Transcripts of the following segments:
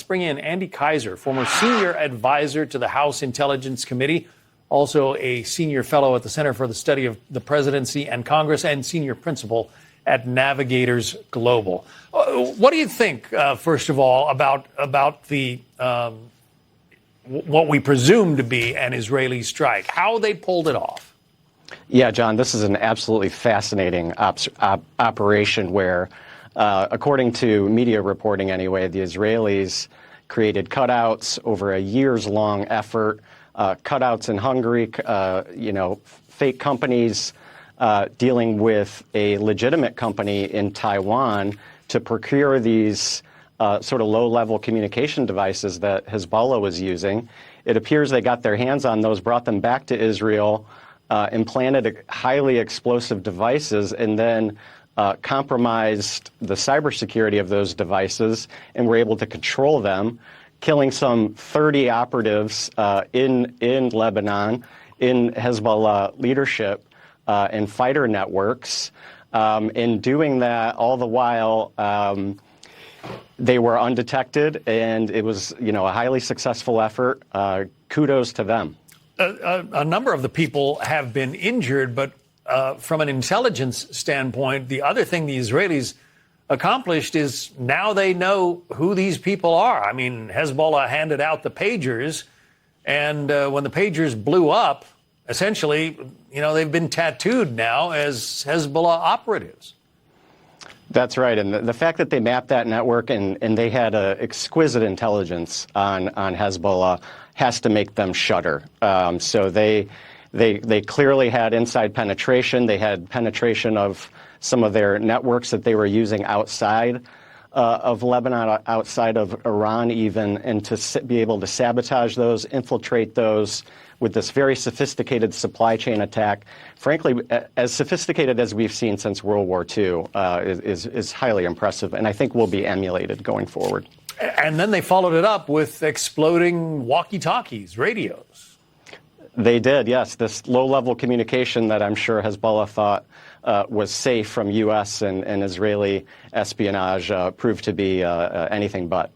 bring in Andy Keiser, former senior advisor to the House Intelligence Committee, also a senior fellow at the Center for the Study of the Presidency and Congress, and senior principal at Navigators Global. What do you think, first of all, about the what we presume to be an Israeli strike, how they pulled it off? Yeah, John, this is an absolutely fascinating operation where, according to media reporting anyway, the Israelis created cutouts over a years-long effort, cutouts in Hungary, fake companies dealing with a legitimate company in Taiwan to procure these sort of low-level communication devices that Hezbollah was using. It appears they got their hands on those, brought them back to Israel, implanted highly explosive devices, and then compromised the cybersecurity of those devices, and were able to control them, killing some 30 operatives in Lebanon, in Hezbollah leadership and fighter networks. In doing that, all the while, they were undetected, and it was, a highly successful effort. Kudos to them. A number of the people have been injured, but from an intelligence standpoint, the other thing the Israelis accomplished is now they know who these people are. I mean, Hezbollah handed out the pagers, and when the pagers blew up, essentially, they've been tattooed now as Hezbollah operatives. That's right, and the fact that they mapped that network and they had exquisite intelligence on Hezbollah has to make them shudder. So they clearly had inside penetration. They had penetration of some of their networks that they were using outside of Lebanon, outside of Iran even, and to be able to sabotage those, infiltrate those with this very sophisticated supply chain attack. Frankly, as sophisticated as we've seen since World War II, is highly impressive, and I think will be emulated going forward. And then they followed it up with exploding walkie-talkies, radios. They did, yes. This low-level communication that I'm sure Hezbollah thought was safe from U.S. and Israeli espionage proved to be anything but.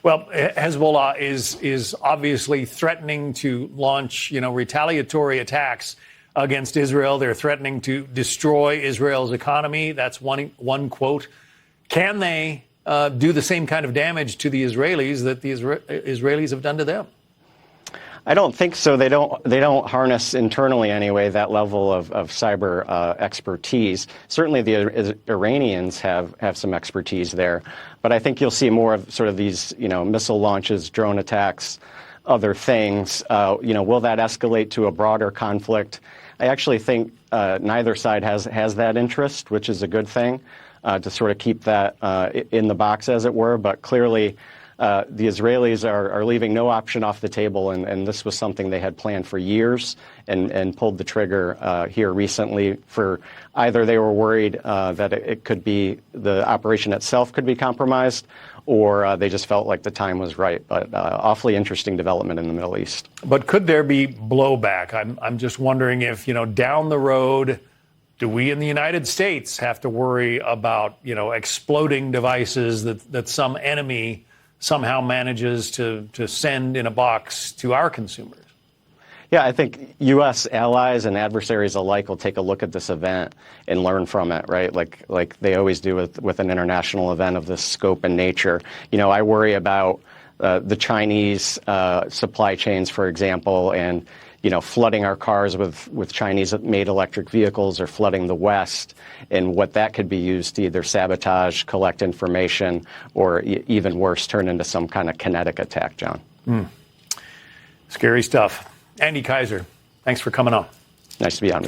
Well, Hezbollah is obviously threatening to launch, retaliatory attacks against Israel. They're threatening to destroy Israel's economy. That's one quote. Can they do the same kind of damage to the Israelis that the Israelis have done to them? I don't think so. They don't harness internally anyway that level of cyber expertise. Certainly the Iranians have some expertise there, but I think you'll see more of sort of these missile launches, drone attacks, other things. Will that escalate to a broader conflict? I actually think neither side has that interest, which is a good thing, to sort of keep that in the box, as it were. But clearly, the Israelis are leaving no option off the table, and this was something they had planned for years and pulled the trigger here recently. For either they were worried that it could be the operation itself could be compromised, or they just felt like the time was right. But awfully interesting development in the Middle East. But could there be blowback? I'm just wondering if, down the road, do we in the United States have to worry about, exploding devices that some enemy somehow manages to send in a box to our consumers? Yeah, I think U.S. allies and adversaries alike will take a look at this event and learn from it, right? Like they always do with an international event of this scope and nature. I worry about the Chinese supply chains, for example, and flooding our cars with Chinese-made electric vehicles, or flooding the West, and what that could be used to either sabotage, collect information, or even worse, turn into some kind of kinetic attack, John. Scary stuff. Andy Keiser, thanks for coming on. Nice to be on with you.